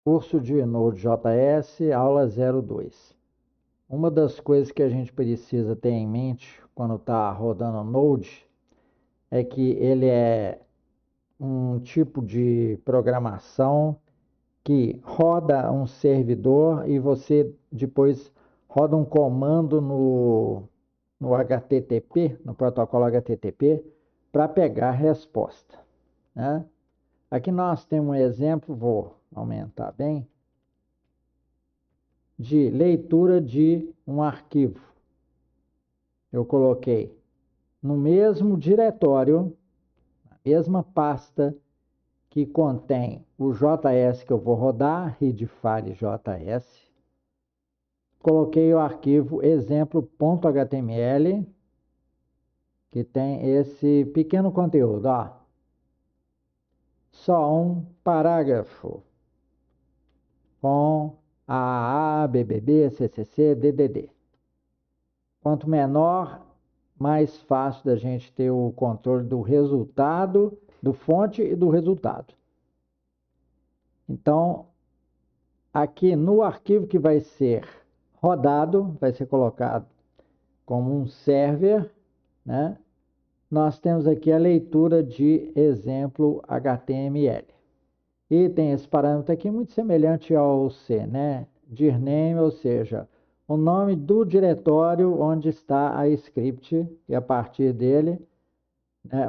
Curso de Node.js, aula 02. Uma das coisas que a gente precisa ter em mente quando está rodando o Node é que ele é um tipo de programação que roda um servidor e você depois roda um comando no HTTP, no protocolo HTTP, para pegar a resposta, né? Aqui nós temos um exemplo, vou aumentar bem, de leitura de um arquivo. Eu coloquei no mesmo diretório, na mesma pasta que contém o JS que eu vou rodar, readfile.js. Coloquei o arquivo exemplo.html, que tem esse pequeno conteúdo, ó. Só um parágrafo com AAA, BBB, CCC, DDD. Quanto menor, mais fácil da gente ter o controle do resultado, do fonte e do resultado. Então, aqui no arquivo que vai ser rodado, vai ser colocado como um server, né? Nós temos aqui a leitura de exemplo HTML. E tem esse parâmetro aqui muito semelhante ao C, né? Dirname, ou seja, o nome do diretório onde está a script e a partir dele, né,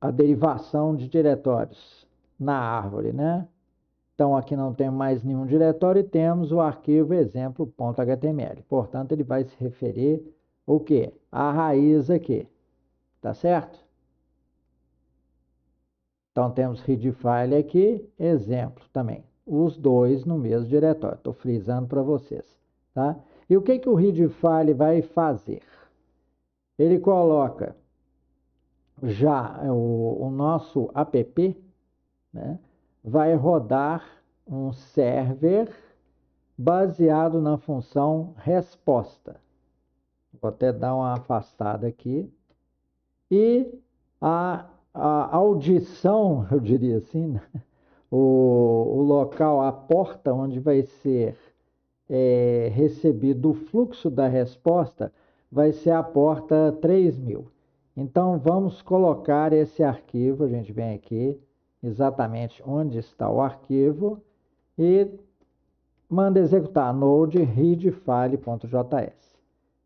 a derivação de diretórios na árvore, né? Então aqui não tem mais nenhum diretório e temos o arquivo exemplo.html. Portanto, ele vai se referir o quê? A raiz aqui, tá certo? Então temos readfile aqui, exemplo também. Os dois no mesmo diretório. Estou frisando para vocês, tá? E o que que o readfile vai fazer? Ele coloca já o nosso app, né? Vai rodar um server baseado na função resposta. Vou até dar uma afastada aqui. E a audição, eu diria assim, né? O local, a porta onde vai ser recebido o fluxo da resposta, vai ser a porta 3000. Então, vamos colocar esse arquivo, a gente vem aqui, exatamente onde está o arquivo, e manda executar node readfile.js.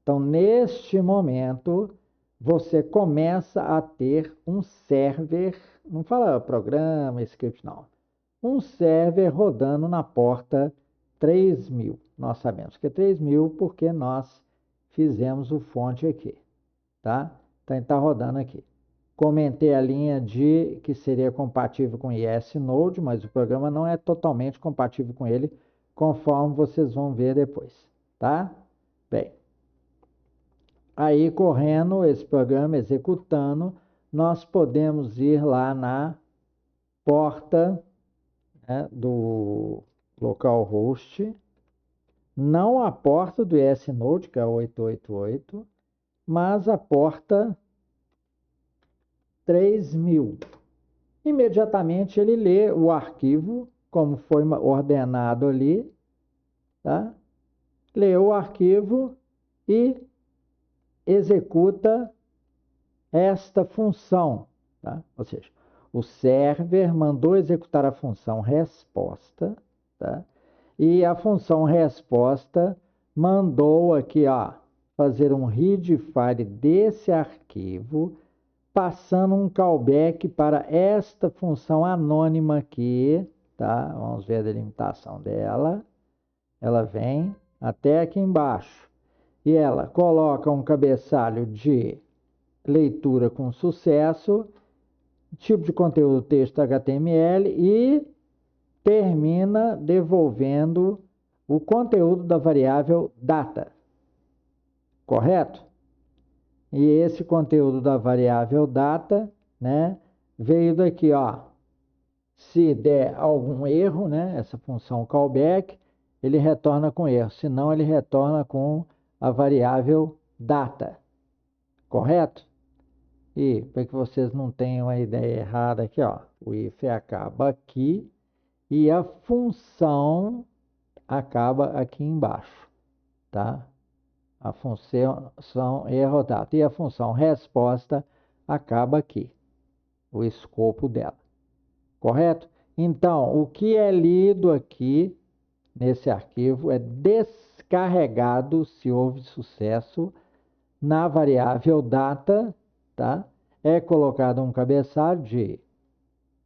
Então, neste momento, você começa a ter um server, não fala programa, script, não. Um server rodando na porta 3000. Nós sabemos que é 3000 porque nós fizemos o fonte aqui, tá? Então, está rodando aqui. Comentei a linha de que seria compatível com ES Node, mas o programa não é totalmente compatível com ele, conforme vocês vão ver depois, tá? Bem, aí correndo esse programa, executando, nós podemos ir lá na porta, né, do localhost, não a porta do ES Node, que é 888, mas a porta 3000. Imediatamente ele lê o arquivo, como foi ordenado ali, tá? Lê o arquivo e executa esta função, tá? Ou seja, o server mandou executar a função resposta, tá? E a função resposta mandou aqui, ó, fazer um readfile desse arquivo, passando um callback para esta função anônima aqui, tá? Vamos ver a delimitação dela. Ela vem até aqui embaixo e ela coloca um cabeçalho de leitura com sucesso, tipo de conteúdo texto HTML e termina devolvendo o conteúdo da variável data, correto? E esse conteúdo da variável data, né, veio daqui, ó. Se der algum erro, né, essa função callback, ele retorna com erro, senão ele retorna com a variável data, correto? E para que vocês não tenham a ideia errada aqui, ó, o if acaba aqui e a função acaba aqui embaixo, tá? A função erro data e a função resposta acaba aqui, o escopo dela, correto? Então, o que é lido aqui nesse arquivo é descarregado, se houve sucesso, na variável data, tá? É colocado um cabeçalho de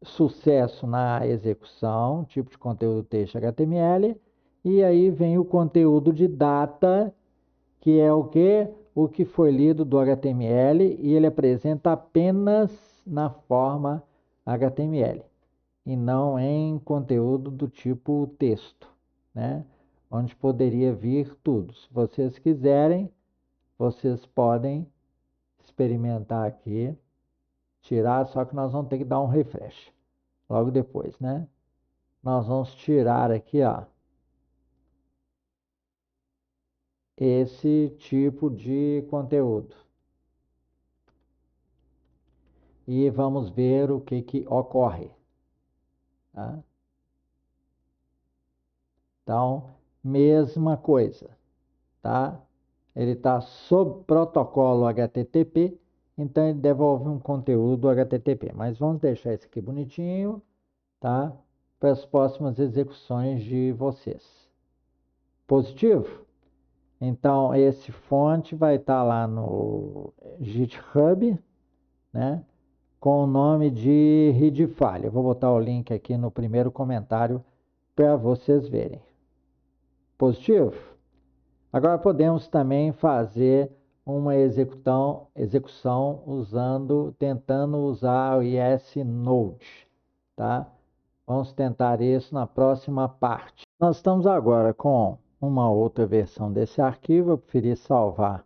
sucesso na execução, tipo de conteúdo texto HTML, e aí vem o conteúdo de data, que é o que? O que foi lido do HTML, e ele apresenta apenas na forma HTML, e não em conteúdo do tipo texto, né? Onde poderia vir tudo. Se vocês quiserem, vocês podem experimentar aqui, tirar, só que nós vamos ter que dar um refresh logo depois, né? Nós vamos tirar aqui, ó, esse tipo de conteúdo. E vamos ver o que ocorre, tá? Então, mesma coisa, tá? Ele está sob protocolo HTTP, então ele devolve um conteúdo HTTP. Mas vamos deixar isso aqui bonitinho, tá? Para as próximas execuções de vocês. Positivo? Então, esse fonte vai estar lá no GitHub, né? Com o nome de Readfile. Eu vou botar o link aqui no primeiro comentário para vocês verem. Positivo? Agora podemos também fazer uma execução tentando usar o ES Node, tá? Vamos tentar isso na próxima parte. Nós estamos agora com uma outra versão desse arquivo. Eu preferi salvar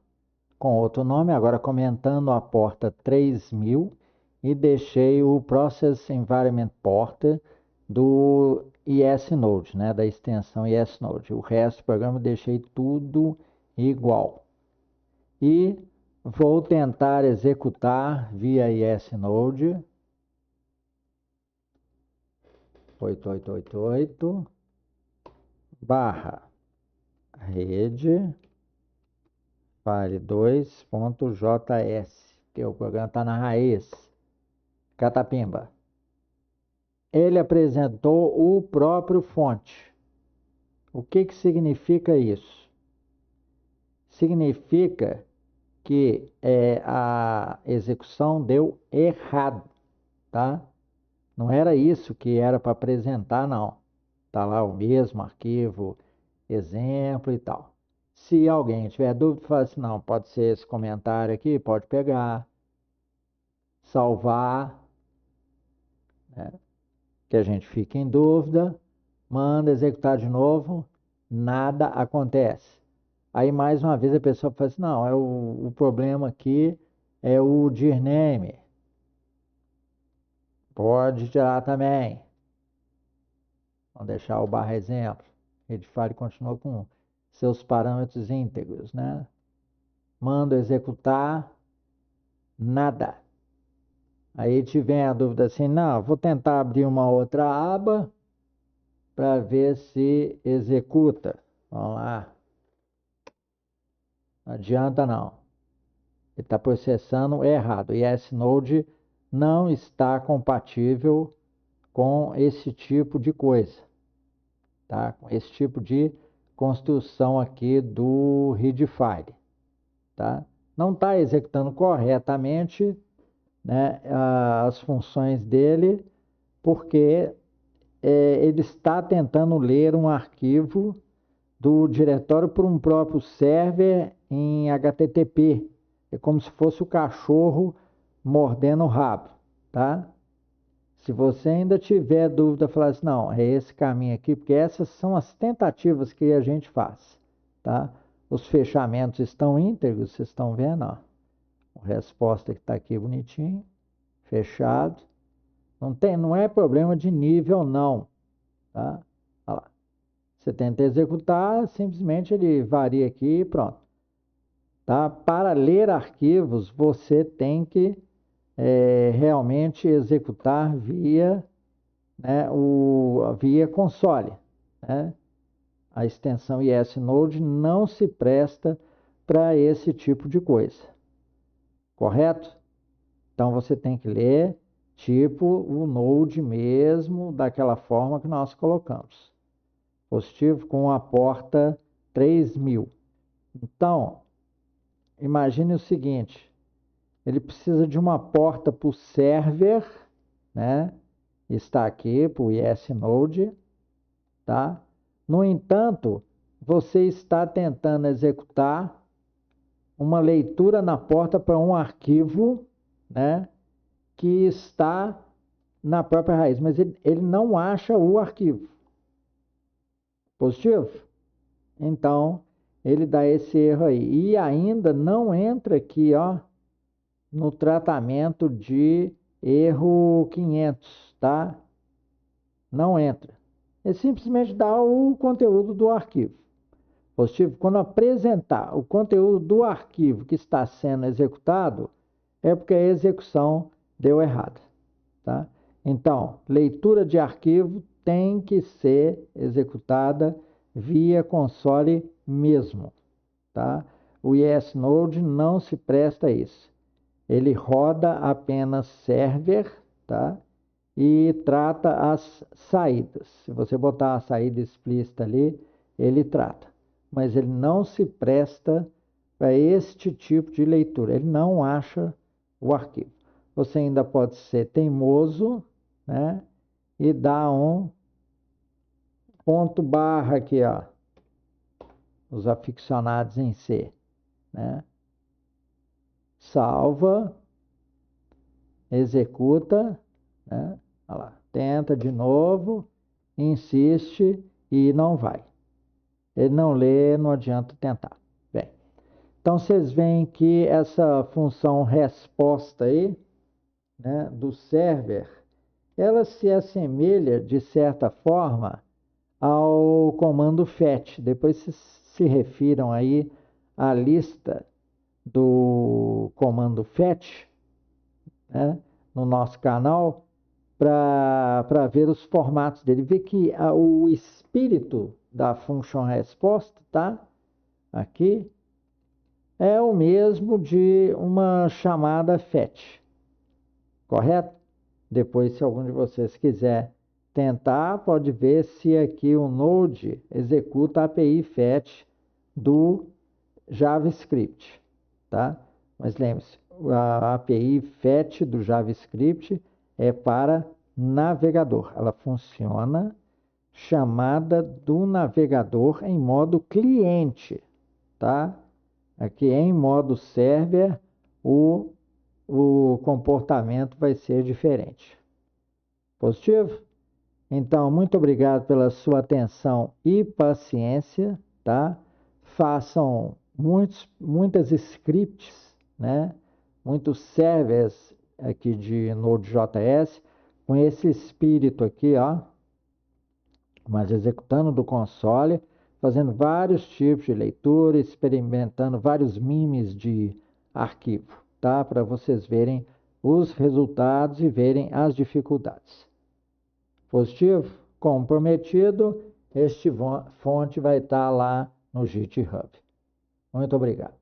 com outro nome, agora comentando a porta 3000 e deixei o Process Environment Porter do ESNode, né, da extensão ESNode. O resto do programa eu deixei tudo igual. E vou tentar executar via ESNode 8888 barra rede file2.js, que o programa está na raiz, Catapimba. Ele apresentou o próprio fonte. O que significa isso? Significa que a execução deu errado, tá? Não era isso que era para apresentar, não. Tá lá o mesmo arquivo, exemplo e tal. Se alguém tiver dúvida, fala assim, não, pode ser esse comentário aqui, pode pegar, salvar, né? Que a gente fique em dúvida, manda executar de novo, nada acontece. Aí mais uma vez a pessoa fala assim, não, o problema aqui é o dirname. Pode tirar também. Vamos deixar o barra exemplo. Readfile continua com seus parâmetros íntegros, né? Manda executar, nada. Aí tiver a dúvida assim, não, vou tentar abrir uma outra aba para ver se executa. Vamos lá. Não adianta não. Ele está processando errado. E esse Node não está compatível com esse tipo de coisa, tá? Com esse tipo de construção aqui do Readfile, tá? Não está executando corretamente, né, as funções dele, porque ele está tentando ler um arquivo do diretório por um próprio server em HTTP. É como se fosse o cachorro mordendo o rabo, tá? Se você ainda tiver dúvida, falar assim, não, é esse caminho aqui, porque essas são as tentativas que a gente faz, tá? Os fechamentos estão íntegros, vocês estão vendo, ó. A resposta que está aqui bonitinho, fechado. Não é problema de nível, não, tá? Olha lá. Você tenta executar, simplesmente ele varia aqui e pronto. Tá? Para ler arquivos, você tem que realmente executar via né, via console, né? A extensão IS Node não se presta para esse tipo de coisa, correto? Então você tem que ler tipo o Node mesmo, daquela forma que nós colocamos. Positivo com a porta 3000. Então, imagine o seguinte, ele precisa de uma porta para o server, né? Está aqui para o IS Node, tá? No entanto, você está tentando executar uma leitura na porta para um arquivo, né, que está na própria raiz, mas ele não acha o arquivo. Positivo? Então, ele dá esse erro aí. E ainda não entra aqui, ó, no tratamento de erro 500, tá? Não entra. Ele simplesmente dá o conteúdo do arquivo. Positivo? Quando apresentar o conteúdo do arquivo que está sendo executado, é porque a execução deu errada, tá? Então, leitura de arquivo tem que ser executada via console mesmo, tá? O IS Node não se presta a isso. Ele roda apenas server, tá? E trata as saídas. Se você botar a saída explícita ali, ele trata. Mas ele não se presta para este tipo de leitura. Ele não acha o arquivo. Você ainda pode ser teimoso, né? E dar um ponto barra aqui, ó. Os aficionados em C, né? Salva, executa, né? Olha lá, tenta de novo, insiste e não vai. Ele não lê, não adianta tentar. Bem, então vocês veem que essa função resposta aí, né, do server, ela se assemelha de certa forma ao comando fetch. Depois se refiram aí à lista do comando fetch, né, no nosso canal, para ver os formatos dele. Vê que o espírito da função resposta, tá? Aqui é o mesmo de uma chamada fetch, correto? Depois, se algum de vocês quiser tentar, pode ver se aqui o Node executa a API fetch do JavaScript, tá? Mas lembre-se, a API fetch do JavaScript é para navegador. Ela funciona chamada do navegador em modo cliente, tá? Aqui em modo server, o comportamento vai ser diferente. Positivo? Então, muito obrigado pela sua atenção e paciência, tá? Façam muitas scripts, né? Muitos servers aqui de Node.js com esse espírito aqui, ó, mas executando do console, fazendo vários tipos de leitura, experimentando vários mimes de arquivo, tá? Para vocês verem os resultados e verem as dificuldades. Positivo? Comprometido, este fonte vai estar lá no GitHub. Muito obrigado.